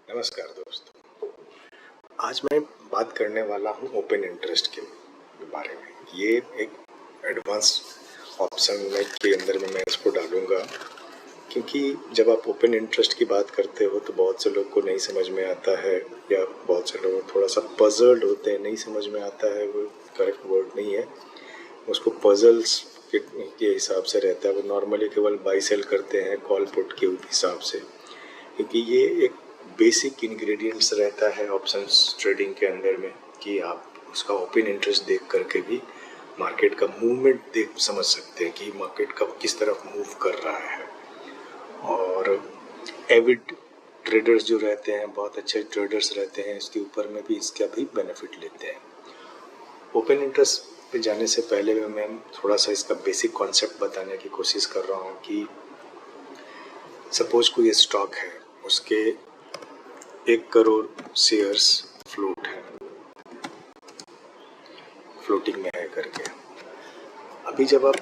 नमस्कार दोस्तों। आज मैं बात करने वाला हूँ ओपन इंटरेस्ट के बारे में। ये एक एडवांस ऑप्शन के अंदर में मैं इसको डालूंगा, क्योंकि जब आप ओपन इंटरेस्ट की बात करते हो तो बहुत से लोग को नहीं समझ में आता है, या बहुत से लोग थोड़ा सा पजल्ड होते हैं। नहीं समझ में आता है वो करेक्ट वर्ड नहीं है, उसको पजल्स के हिसाब से रहता है। वो नॉर्मली केवल बाई सेल करते हैं कॉल पुट के हिसाब से, क्योंकि ये एक बेसिक इंग्रेडिएंट्स रहता है ऑप्शंस ट्रेडिंग के अंदर में, कि आप उसका ओपन इंटरेस्ट देख करके भी मार्केट का मूवमेंट देख समझ सकते हैं कि मार्केट का किस तरफ मूव कर रहा है। और एविड ट्रेडर्स जो रहते हैं, बहुत अच्छे ट्रेडर्स रहते हैं, इसके ऊपर में भी इसका भी बेनिफिट लेते हैं। ओपन इंटरेस्ट पे जाने से पहले मैं थोड़ा सा इसका बेसिक कॉन्सेप्ट बताने की कोशिश कर रहा हूँ कि सपोज कोई स्टॉक है, उसके 1 करोड़ शेयर्स फ्लोट है, फ्लोटिंग में है करके। अभी जब आप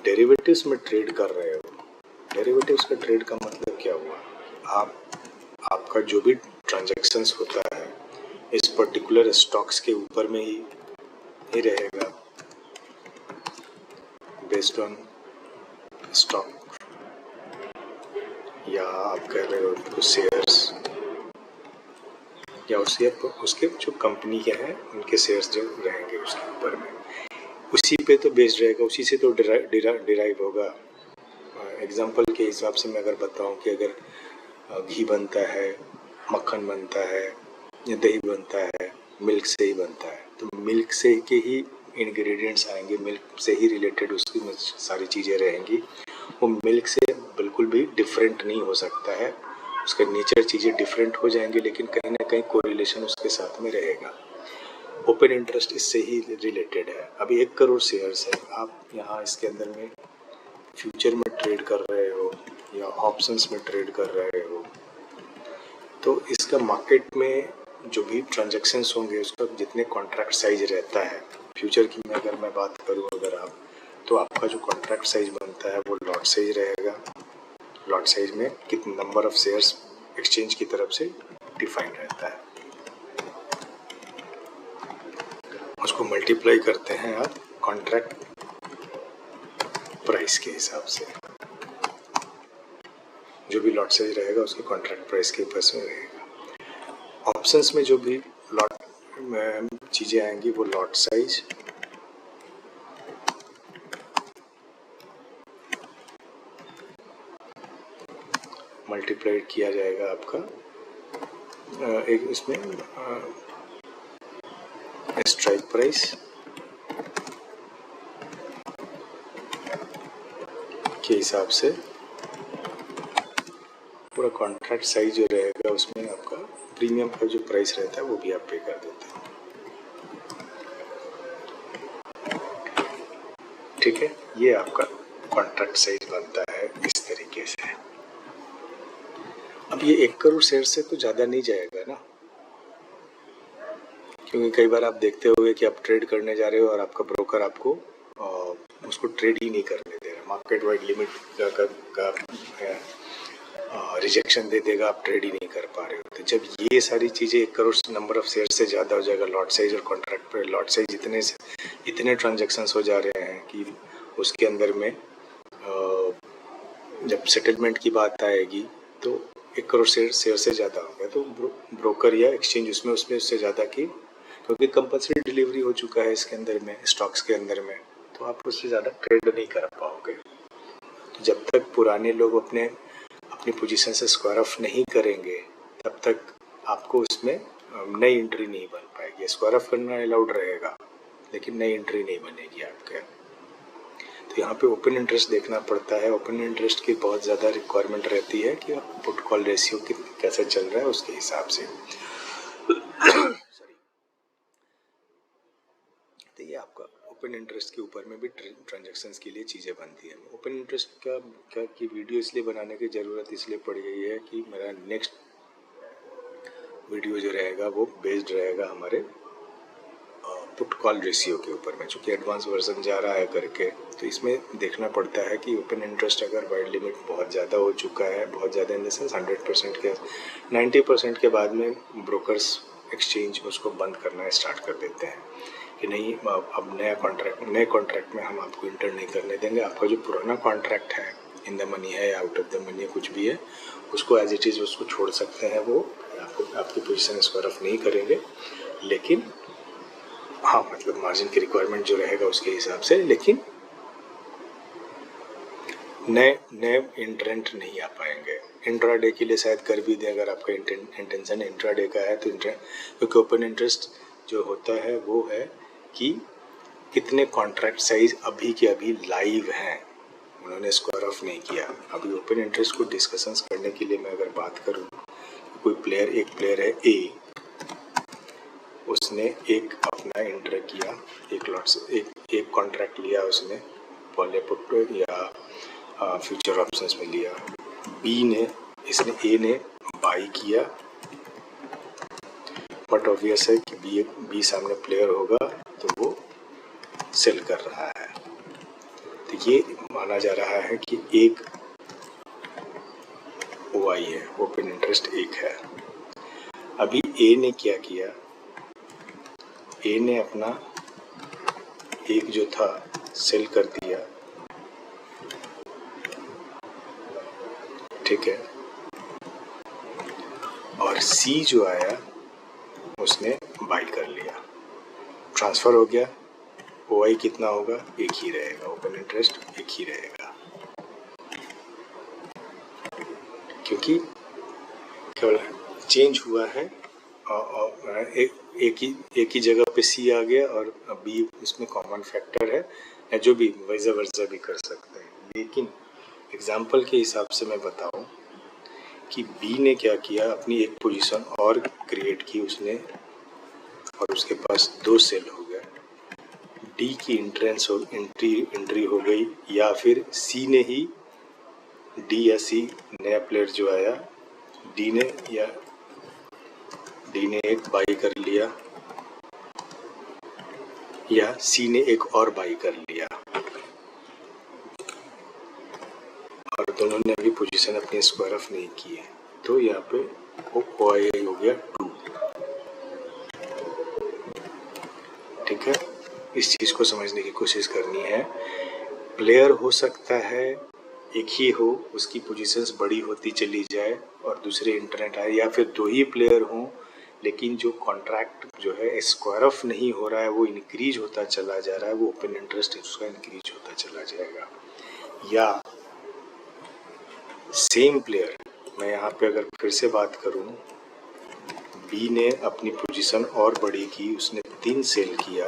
डेरिवेटिव्स में ट्रेड कर रहे हो, डेरिवेटिव्स का ट्रेड का मतलब क्या हुआ? आपका जो भी ट्रांजैक्शंस होता है इस पर्टिकुलर स्टॉक्स के ऊपर में ही रहेगा, बेस्ड ऑन स्टॉक, या आप कह रहे हो तो शेयर्स, या उसके जो कंपनी के हैं उनके शेयर्स जो रहेंगे उसके ऊपर में, उसी पे तो बेस्ड रहेगा, उसी से तो डिराइव होगा। एग्जांपल के हिसाब से मैं अगर बताऊं कि अगर घी बनता है, मक्खन बनता है, या दही बनता है, मिल्क से ही बनता है, तो मिल्क से के ही इंग्रेडिएंट्स आएंगे, मिल्क से ही रिलेटेड उसकी सारी चीज़ें रहेंगी। वो मिल्क से बिल्कुल भी डिफरेंट नहीं हो सकता है, उसका नेचर चीज़ें डिफरेंट हो जाएंगी, लेकिन कहीं ना कहीं कोरिलेशन उसके साथ में रहेगा। ओपन इंटरेस्ट इससे ही रिलेटेड है। अभी 1 करोड़ शेयर्स है, आप यहाँ इसके अंदर में फ्यूचर में ट्रेड कर रहे हो या ऑप्शंस में ट्रेड कर रहे हो, तो इसका मार्केट में जो भी ट्रांजैक्शंस होंगे उसका जितने कॉन्ट्रैक्ट साइज रहता है, फ्यूचर की अगर मैं बात करूँ अगर आप, तो आपका जो कॉन्ट्रैक्ट साइज बनता है वो लॉट साइज रहेगा। लॉट साइज में कितने नंबर ऑफ शेयर्स एक्सचेंज की तरफ से डिफाइन रहता है, उसको मल्टीप्लाई करते हैं आप कॉन्ट्रैक्ट प्राइस के हिसाब से। जो भी लॉट साइज रहेगा उसके कॉन्ट्रैक्ट प्राइस के ऊपर में रहेगा। ऑप्शंस में जो भी लॉट चीज़ें आएंगी वो लॉट साइज, मल्टीप्लाइड किया जाएगा आपका एक इसमें स्ट्राइक प्राइस के हिसाब से पूरा कॉन्ट्रैक्ट साइज जो रहेगा उसमें आपका प्रीमियम का जो प्राइस रहता है वो भी आप पे कर देते हो। ठीक है, ये आपका कॉन्ट्रैक्ट साइज बनता है इस तरीके से। अब ये 1 करोड़ शेयर से तो ज़्यादा नहीं जाएगा ना, क्योंकि कई बार आप देखते होंगे कि आप ट्रेड करने जा रहे हो और आपका ब्रोकर आपको उसको ट्रेड ही नहीं करने दे रहा, मार्केट वाइड लिमिट का रिजेक्शन दे देगा, आप ट्रेड ही नहीं कर पा रहे हो। तो जब ये सारी चीज़ें 1 करोड़ नंबर ऑफ शेयर से ज़्यादा हो जाएगा, लॉट साइज और कॉन्ट्रैक्ट पर लॉट साइज इतने ट्रांजेक्शन्स हो जा रहे हैं कि उसके अंदर में जब सेटलमेंट की बात आएगी तो 1 करोड़ शेयर से ज़्यादा हो गया, तो ब्रोकर या एक्सचेंज उसमें उससे ज़्यादा की, क्योंकि कंपल्सरी डिलीवरी हो चुका है इसके अंदर में, स्टॉक्स के अंदर में, तो आप उससे ज़्यादा ट्रेड नहीं कर पाओगे। तो जब तक पुराने लोग अपनी पोजीशन से स्क्वायर ऑफ नहीं करेंगे तब तक आपको उसमें नई एंट्री नहीं बन पाएगी। स्क्वायर ऑफ करना अलाउड रहेगा लेकिन नई एंट्री नहीं बनेगी आपके। तो यहाँ पे ओपन इंटरेस्ट देखना पड़ता है। ओपन इंटरेस्ट की बहुत ज़्यादा रिक्वायरमेंट रहती है कि पुट कॉल रेशियो कैसे चल रहा है उसके हिसाब से। तो ये आपका ओपन इंटरेस्ट के ऊपर में भी ट्रांजैक्शंस के लिए चीज़ें बनती हैं। ओपन इंटरेस्ट की वीडियो इसलिए बनाने की ज़रूरत इसलिए पड़ गई है कि मेरा नेक्स्ट वीडियो जो रहेगा वो बेस्ड रहेगा हमारे पुट कॉल रेशियो के ऊपर में, चूँकि एडवांस वर्जन जा रहा है करके, तो इसमें देखना पड़ता है कि ओपन इंटरेस्ट अगर वाइड लिमिट बहुत ज़्यादा हो चुका है, बहुत ज़्यादा इन द सेंस 100% के 90% के बाद में ब्रोकर्स एक्सचेंज उसको बंद करना स्टार्ट कर देते हैं कि नहीं, अब नए कॉन्ट्रैक्ट में हम आपको इंटर नहीं करने देंगे, आपका जो पुराना कॉन्ट्रैक्ट है, इन द मनी है या आउट ऑफ द मनी है, कुछ भी है, उसको एज इट इज़ उसको छोड़ सकते हैं, वो आपकी पोजीशन स्क्वायर ऑफ नहीं करेंगे, लेकिन हाँ मतलब मार्जिन की रिक्वायरमेंट जो रहेगा उसके हिसाब से, लेकिन नए इंट्रेंट नहीं आ पाएंगे। इंट्राडे के लिए शायद कर भी दें अगर आपका इंटेंशन इंट्राडे का है तो, क्योंकि ओपन इंटरेस्ट जो होता है वो है कि कितने कॉन्ट्रैक्ट साइज अभी के अभी लाइव हैं, उन्होंने स्क्वायर ऑफ नहीं किया। अभी ओपन इंटरेस्ट को डिस्कशंस करने के लिए मैं अगर बात करूं, कोई एक प्लेयर है ए, उसने एक अपना इंटर किया, एक लॉट से एक कॉन्ट्रैक्ट लिया उसने, पहले पुट या फ्यूचर ऑप्शंस में लिया, बी ने ए ने बाई किया, बट ऑब्वियस है कि बी सामने प्लेयर होगा तो वो सेल कर रहा है, तो ये माना जा रहा है कि एक OI है, ओपन इंटरेस्ट एक है। अभी ए ने क्या किया, ए ने अपना एक जो था सेल कर दिया, ठीक है, और सी जो आया उसने बाई कर लिया, ट्रांसफर हो गया। OI कितना होगा, एक ही रहेगा, ओपन इंटरेस्ट एक ही रहेगा, क्योंकि केवल चेंज हुआ है और एक ही जगह पे सी आ गया और बी इसमें कॉमन फैक्टर है, या जो भी वैसा वर्जा भी कर सकते हैं। लेकिन एग्जाम्पल के हिसाब से मैं बताऊं कि बी ने क्या किया, अपनी एक पोजीशन और क्रिएट की उसने, और उसके पास 2 सेल हो गए, डी की एंट्री हो गई, या फिर सी ने ही, डी या सी नया प्लेयर जो आया, डी ने एक बाई कर लिया या सी ने एक और बाई कर लिया, और दोनों ने अभी पोजीशन अपनी स्क्वायर ऑफ नहीं की है, तो यहाँ पे OI हो गया 2, ठीक है। इस चीज को समझने की कोशिश करनी है। प्लेयर हो सकता है एक ही हो, उसकी पोजीशंस बड़ी होती चली जाए और दूसरे इंटरनेट आए, या फिर 2 ही प्लेयर हों लेकिन जो कॉन्ट्रैक्ट जो है स्क्वायर ऑफ नहीं हो रहा है, वो इंक्रीज होता चला जा रहा है, वो ओपन इंटरेस्ट उसका इंक्रीज होता चला जाएगा। या सेम प्लेयर, मैं यहाँ पे अगर फिर से बात करूँ, बी ने अपनी पोजीशन और बड़ी की, उसने 3 सेल किया,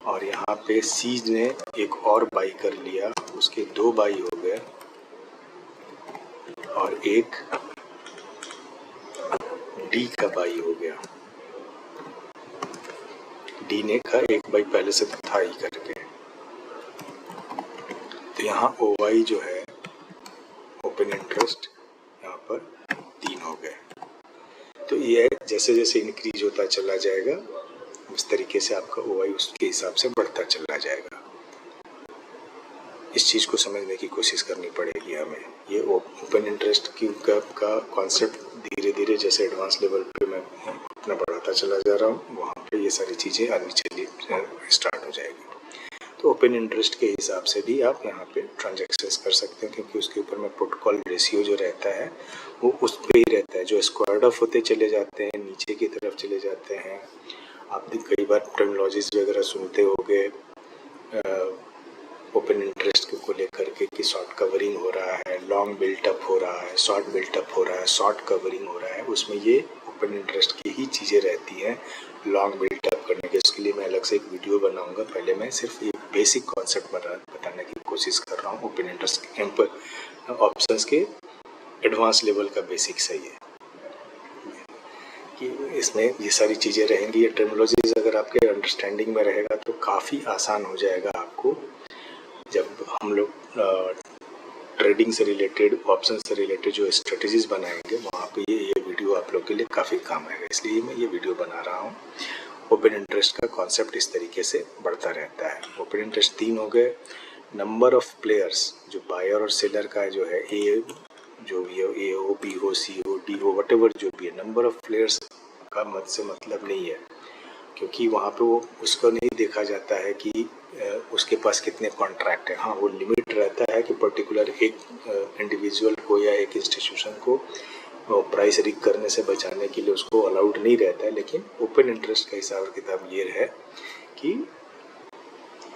और यहाँ पे सी ने एक और बाई कर लिया, उसके 2 बाई हो गए, और एक डी का बाई हो गया, डी ने का एक बाई पहले से था ही करके, तो यहाँ OI जो है ओपन इंटरेस्ट यहाँ पर 3 हो गए। तो ये जैसे जैसे इंक्रीज होता चला जाएगा उस तरीके से आपका OI उसके हिसाब से बढ़ता चला जाएगा। इस चीज़ को समझने की कोशिश करनी पड़ेगी हमें। ये ओपन इंटरेस्ट की का कॉन्सेप्ट धीरे धीरे जैसे एडवांस लेवल पे मैं अपना बढ़ाता चला जा रहा हूँ, वहाँ पे ये सारी चीज़ें आनी चली स्टार्ट हो जाएगी। तो ओपन इंटरेस्ट के हिसाब से भी आप यहाँ पे ट्रांजैक्शंस कर सकते हैं, क्योंकि उसके ऊपर में पुट कॉल रेशियो जो रहता है वो उस पे ही रहता है। जो स्क्वायर्ड ऑफ होते चले जाते हैं, नीचे की तरफ चले जाते हैं। आप कई बार टर्मिनोलॉजीज वगैरह सुनते होंगे ओपन इंटरेस्ट को लेकर के कि शॉर्ट कवरिंग हो रहा है, लॉन्ग बिल्टअप हो रहा है, शॉर्ट बिल्टअप हो रहा है, शॉर्ट कवरिंग हो रहा है। उसमें ये ओपन इंटरेस्ट की ही चीज़ें रहती हैं लॉन्ग बिल्टअप करने के। इसके लिए मैं अलग से एक वीडियो बनाऊंगा। पहले मैं सिर्फ एक बेसिक कॉन्सेप्ट बताने की कोशिश कर रहा हूँ। ओपन इंटरेस्ट ऑप्शंस के एडवांस लेवल का बेसिक सही है कि इसमें ये सारी चीज़ें रहेंगी। ये टर्मिनोलॉजीज अगर आपके अंडरस्टैंडिंग में रहेगा तो काफ़ी आसान हो जाएगा आपको। जब हम लोग ट्रेडिंग से रिलेटेड, ऑप्शन से रिलेटेड जो स्ट्रेटजीज बनाएंगे, वहाँ पे ये वीडियो आप लोग के लिए काफ़ी काम आएगा। इसलिए मैं ये वीडियो बना रहा हूँ। ओपन इंटरेस्ट का कॉन्सेप्ट इस तरीके से बढ़ता रहता है। ओपन इंटरेस्ट 3 हो गए। नंबर ऑफ प्लेयर्स, जो बायर और सेलर का जो है, ए जो भी हो, ए हो, बी हो, सी हो, डी हो, वटेवर जो भी है, नंबर ऑफ प्लेयर्स का मत से मतलब नहीं है, क्योंकि वहाँ पे वो उसको नहीं देखा जाता है कि उसके पास कितने कॉन्ट्रैक्ट है। हाँ, वो लिमिट रहता है कि पर्टिकुलर एक इंडिविजुअल को या एक इंस्टीट्यूशन को प्राइस रिग करने से बचाने के लिए उसको अलाउड नहीं रहता है। लेकिन ओपन इंटरेस्ट का हिसाब किताब ये है कि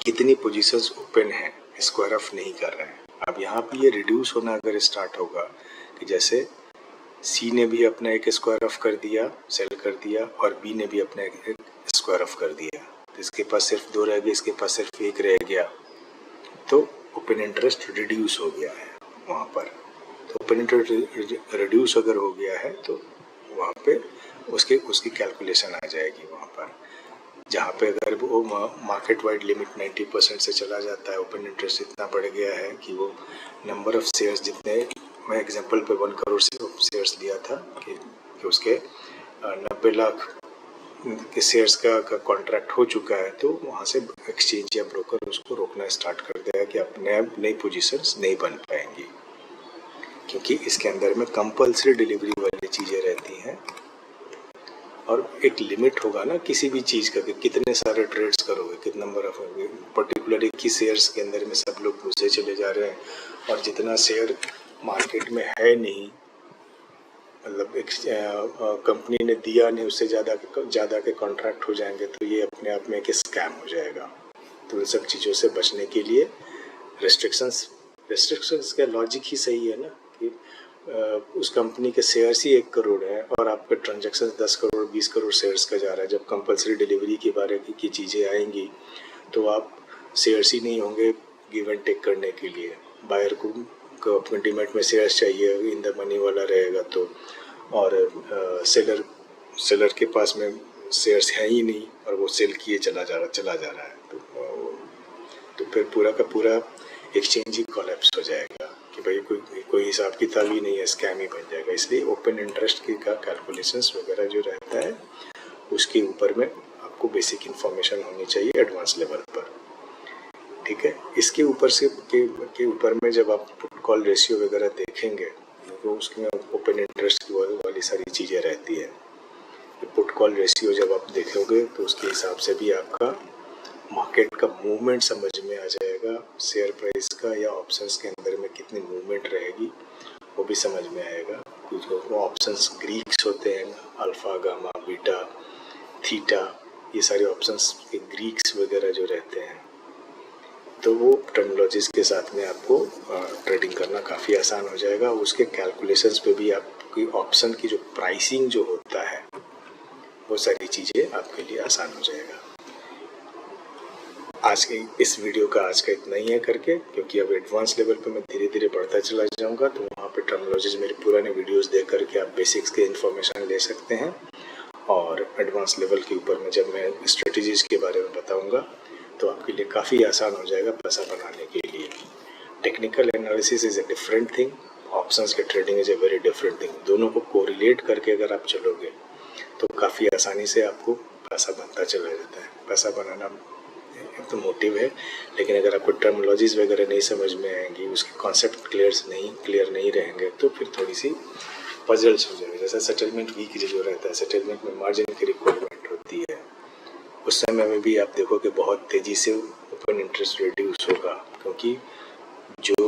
कितनी पोजीशंस ओपन हैं, स्क्वायर ऑफ नहीं कर रहे हैं। अब यहाँ पे ये रिड्यूस होना अगर स्टार्ट होगा कि जैसे सी ने भी अपना एक स्क्वायर ऑफ कर दिया, सेल कर दिया, और बी ने भी अपना एक स्क्वायर ऑफ कर दिया, तो इसके पास सिर्फ 2 रह गए, इसके पास सिर्फ 1 रह गया, तो ओपन इंटरेस्ट रिड्यूस हो गया है वहाँ पर। तो ओपन इंटरेस्ट रिड्यूस अगर हो गया है तो वहाँ पे उसकी कैलकुलेशन आ जाएगी वहाँ पर, जहाँ पे अगर वो मार्केट वाइड लिमिट 90% से चला जाता है, ओपन इंटरेस्ट इतना बढ़ गया है कि वो नंबर ऑफ शेयर्स जितने, मैं एग्जांपल पे 1 करोड़ शेयर्स लिया था कि उसके 90 लाख के शेयर्स का कॉन्ट्रैक्ट हो चुका है, तो वहाँ से एक्सचेंज या ब्रोकर उसको रोकना स्टार्ट कर देगा कि अब नई पोजीशंस नहीं बन पाएंगी, क्योंकि इसके अंदर में कंपल्सरी डिलीवरी वाली चीज़ें रहती हैं और एक लिमिट होगा ना किसी भी चीज़ का कि कितने सारे ट्रेड्स करोगे, कितना नंबर ऑफ पर्टिकुलर एक ही शेयर्स के अंदर में सब लोग घुसे चले जा रहे हैं और जितना शेयर मार्केट में है नहीं, मतलब एक कंपनी ने दिया नहीं, उससे ज़्यादा के कॉन्ट्रैक्ट हो जाएंगे, तो ये अपने आप में एक स्कैम हो जाएगा। तो इन सब चीज़ों से बचने के लिए रेस्ट्रिक्शंस का लॉजिक ही सही है ना कि उस कंपनी के शेयर्स ही 1 करोड़ है और आपका ट्रांजैक्शन 10 करोड़ 20 करोड़ शेयर्स का जा रहा है। जब कंपल्सरी डिलीवरी के बारे की चीज़ें आएंगी तो आप शेयर्स ही नहीं होंगे गिव एंड टेक करने के लिए। बायर को अपने डीमैट में शेयर्स चाहिए, इन द मनी वाला रहेगा तो, और सेलर के पास में शेयर्स है ही नहीं और वो सेल किए चला जा रहा है, तो फिर पूरा का पूरा एक्सचेंज ही कोलैप्स हो जाएगा कि भाई कोई हिसाब किताब ही नहीं है, स्कैम ही बन जाएगा। इसलिए ओपन इंटरेस्ट का कैलकुलेशंस वगैरह जो रहता है उसके ऊपर में आपको बेसिक इन्फॉर्मेशन होनी चाहिए एडवांस लेवल पर, ठीक है। इसके ऊपर से के ऊपर में जब आप पुट कॉल रेशियो वगैरह देखेंगे तो उसमें ओपन इंटरेस्ट की वाली सारी चीज़ें रहती है। पुट कॉल रेशियो जब आप देखोगे तो उसके हिसाब से भी आपका मार्केट का मूवमेंट समझ में आ जाएगा, शेयर प्राइस का या ऑप्शंस के अंदर में कितनी मूवमेंट रहेगी वो भी समझ में आएगा। कुछ ऑप्शंस ग्रीक्स होते हैं, अल्फा, गामा, बीटा, थीटा, ये सारे ऑप्शंस के ग्रीक्स वगैरह जो रहते हैं, तो वो टर्मिनोलॉजीज के साथ में आपको ट्रेडिंग करना काफ़ी आसान हो जाएगा। उसके कैलकुलेशंस पे भी आपकी ऑप्शन की जो प्राइसिंग जो होता है वो सारी चीज़ें आपके लिए आसान हो जाएगा। आज के इस वीडियो का आज का इतना ही है करके, क्योंकि अब एडवांस लेवल पे मैं धीरे धीरे बढ़ता चला जाऊंगा, तो वहाँ पे टर्मिनोलॉजीज मेरे पुराने वीडियोस देख करके आप बेसिक्स के इन्फॉर्मेशन ले सकते हैं। और एडवांस लेवल के ऊपर में जब मैं स्ट्रेटजीज के बारे में बताऊंगा तो आपके लिए काफ़ी आसान हो जाएगा पैसा बनाने के लिए। Technical analysis is a different thing, options के trading is a very different thing. दोनों को कोरिलेट करके अगर आप चलोगे तो काफ़ी आसानी से आपको पैसा बनता चला जाता है। पैसा बनाना तो मोटिव है, लेकिन अगर आपको टर्मिनोलॉजीज वगैरह नहीं समझ में आएंगी, उसके कॉन्सेप्ट क्लियर नहीं रहेंगे, तो फिर थोड़ी सी पजल्स हो जाएगी। जैसे सेटलमेंट वीक जो रहता है, सेटलमेंट में मार्जिन की रिक्वायरमेंट होती है, उस समय में भी आप देखो कि बहुत तेज़ी से ओपन इंटरेस्ट रिड्यूस होगा, क्योंकि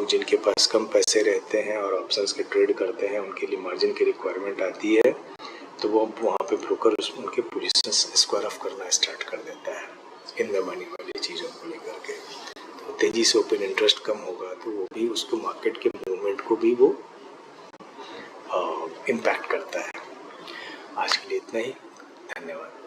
जिनके पास कम पैसे रहते हैं और ऑप्शंस के ट्रेड करते हैं उनके लिए मार्जिन की रिक्वायरमेंट आती है, तो वो वहाँ पे ब्रोकर उनके पोजीशंस स्क्वायर ऑफ करना स्टार्ट कर देता है इन द मनी वाली चीज़ों को लेकर के। तो तेज़ी से ओपन इंटरेस्ट कम होगा तो वो भी उसको मार्केट के मूवमेंट को भी वो इम्पैक्ट करता है। आज के लिए इतना ही, धन्यवाद।